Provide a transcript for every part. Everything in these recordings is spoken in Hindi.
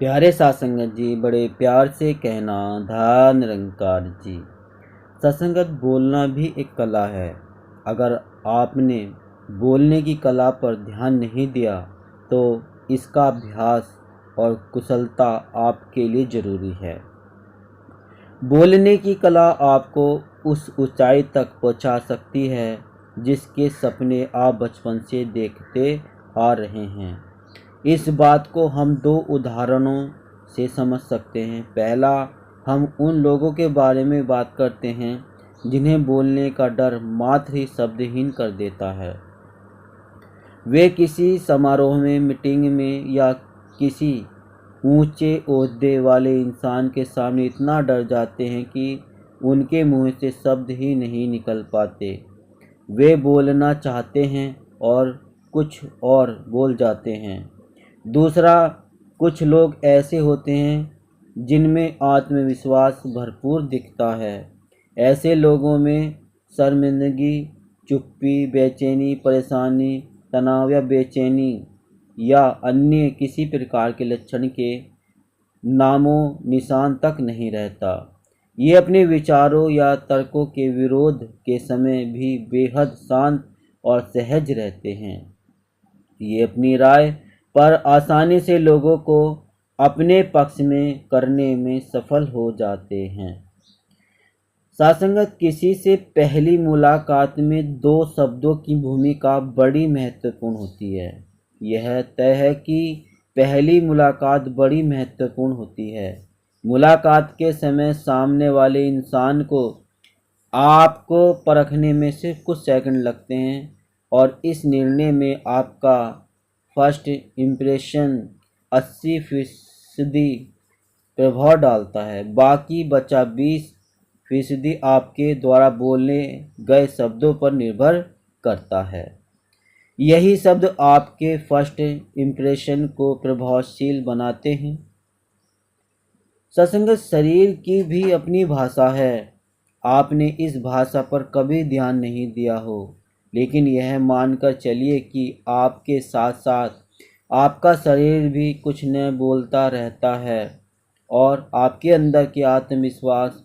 प्यारे सत्संगत जी, बड़े प्यार से कहना धन निरंकार जी। सत्संगत बोलना भी एक कला है। अगर आपने बोलने की कला पर ध्यान नहीं दिया तो इसका अभ्यास और कुशलता आपके लिए ज़रूरी है। बोलने की कला आपको उस ऊंचाई तक पहुंचा सकती है जिसके सपने आप बचपन से देखते आ रहे हैं। इस बात को हम दो उदाहरणों से समझ सकते हैं। पहला, हम उन लोगों के बारे में बात करते हैं जिन्हें बोलने का डर मात्र ही शब्दहीन कर देता है। वे किसी समारोह में, मीटिंग में या किसी ऊंचे ओहदे वाले इंसान के सामने इतना डर जाते हैं कि उनके मुंह से शब्द ही नहीं निकल पाते। वे बोलना चाहते हैं और कुछ और बोल जाते हैं। दूसरा, कुछ लोग ऐसे होते हैं जिनमें आत्मविश्वास भरपूर दिखता है। ऐसे लोगों में शर्मिंदगी, चुप्पी, बेचैनी, परेशानी, तनाव या बेचैनी या अन्य किसी प्रकार के लक्षण के नामो निशान तक नहीं रहता। ये अपने विचारों या तर्कों के विरोध के समय भी बेहद शांत और सहज रहते हैं। ये अपनी राय पर आसानी से लोगों को अपने पक्ष में करने में सफल हो जाते हैं। सत्संगत, किसी से पहली मुलाकात में दो शब्दों की भूमिका बड़ी महत्वपूर्ण होती है। यह तय है कि पहली मुलाकात बड़ी महत्वपूर्ण होती है। मुलाकात के समय सामने वाले इंसान को आपको परखने में सिर्फ कुछ सेकंड लगते हैं और इस निर्णय में आपका फर्स्ट इम्प्रेशन 80% प्रभाव डालता है। बाकी बचा 20% आपके द्वारा बोले गए शब्दों पर निर्भर करता है। यही शब्द आपके फर्स्ट इम्प्रेशन को प्रभावशील बनाते हैं। सत्संगत, शरीर की भी अपनी भाषा है। आपने इस भाषा पर कभी ध्यान नहीं दिया हो, लेकिन यह मानकर चलिए कि आपके साथ साथ आपका शरीर भी कुछ न बोलता रहता है और आपके अंदर के आत्मविश्वास,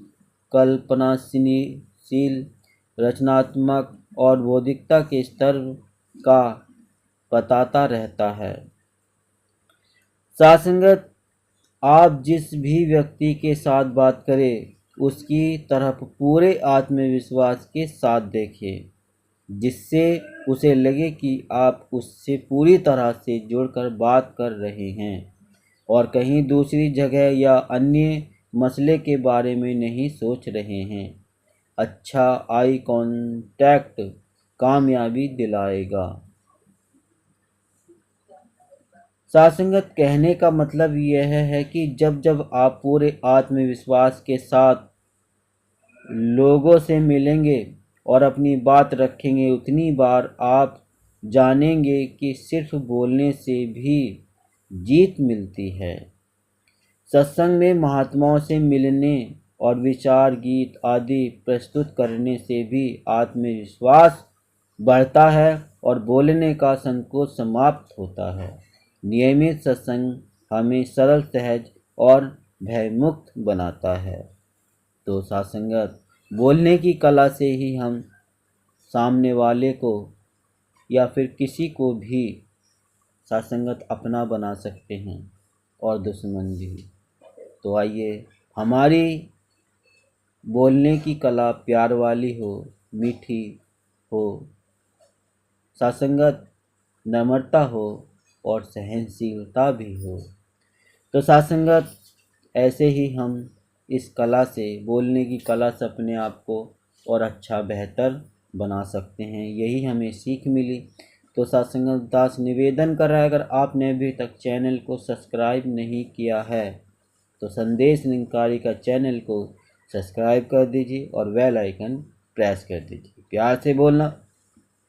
कल्पनाशील, रचनात्मक और बौद्धिकता के स्तर का बताता रहता है। सत्संगत, आप जिस भी व्यक्ति के साथ बात करें उसकी तरफ पूरे आत्मविश्वास के साथ देखें, जिससे उसे लगे कि आप उससे पूरी तरह से जुड़कर बात कर रहे हैं और कहीं दूसरी जगह या अन्य मसले के बारे में नहीं सोच रहे हैं। अच्छा आई कांटेक्ट कामयाबी दिलाएगा। सत्संगत, कहने का मतलब यह है कि जब जब आप पूरे आत्मविश्वास के साथ लोगों से मिलेंगे और अपनी बात रखेंगे, उतनी बार आप जानेंगे कि सिर्फ बोलने से भी जीत मिलती है। सत्संग में महात्माओं से मिलने और विचार, गीत आदि प्रस्तुत करने से भी आत्मविश्वास बढ़ता है और बोलने का संकोच समाप्त होता है। नियमित सत्संग हमें सरल, सहज और भयमुक्त बनाता है। तो सत्संगत, बोलने की कला से ही हम सामने वाले को या फिर किसी को भी सत्संगत अपना बना सकते हैं और दुश्मन भी। तो आइए, हमारी बोलने की कला प्यार वाली हो, मीठी हो, सत्संगत नम्रता हो और सहनशीलता भी हो। तो सत्संगत, ऐसे ही हम इस कला से, बोलने की कला से अपने आप को और अच्छा, बेहतर बना सकते हैं। यही हमें सीख मिली। तो सत्संगत दास निवेदन कर रहा है, अगर आपने अभी तक चैनल को सब्सक्राइब नहीं किया है तो संदेश निरंकारी का चैनल को सब्सक्राइब कर दीजिए और बेल आइकन प्रेस कर दीजिए। प्यार से बोलना,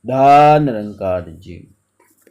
धन निरंकार जी।